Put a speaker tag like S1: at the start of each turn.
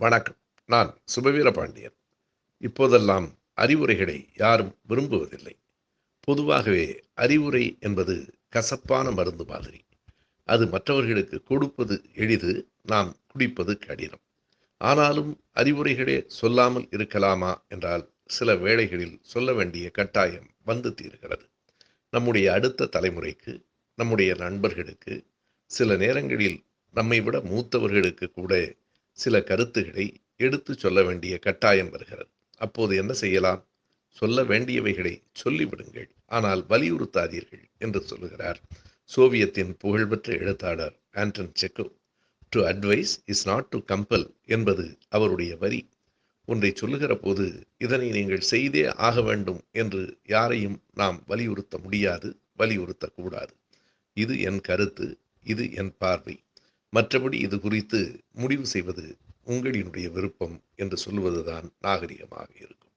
S1: வணக்கம். நான் சுபவீர பாண்டியன். இப்போதெல்லாம் அறிவுரைகளை யாரும் விரும்புவதில்லை. பொதுவாகவே அறிவுரை என்பது கசப்பான மருந்து மாதிரி. அது மற்றவர்களுக்கு கொடுப்பது எளிது, நாம் குடிப்பது கடினம். ஆனாலும் அறிவுரைகளே சொல்லாமல் இருக்கலாமா என்றால் சில வேளைகளில் சொல்ல வேண்டிய கட்டாயம் வந்து தீர்கிறது. நம்முடைய அடுத்த தலைமுறைக்கு, நம்முடைய நண்பர்களுக்கு, சில நேரங்களில் நம்மை விட மூத்தவர்களுக்கு கூட சில கருத்துக்களை எடுத்துச் சொல்ல வேண்டிய கட்டாயம் வருகிறது. அப்போது என்ன செய்யலாம்? சொல்ல வேண்டியவைகளை சொல்லிவிடுங்கள், ஆனால் வலியுறுத்தாதீர்கள் என்று சொல்லுகிறார் சோவியத்தின் புகழ்பெற்ற எழுத்தாளர் Anton Chekhov. To advice is not to compel என்பது அவருடைய வரி. ஒன்றை சொல்லுகிற போது இதனை நீங்கள் செய்தே ஆக வேண்டும் என்று யாரையும் நாம் வலியுறுத்த முடியாது, வலியுறுத்தக்கூடாது. இது என் கருத்து, இது என் பார்வை. மற்றபடி இது குறித்து முடிவு செய்வது உங்களினுடைய விருப்பம் என்று சொல்லுவதுதான் நாகரிகமாக இருக்கும்.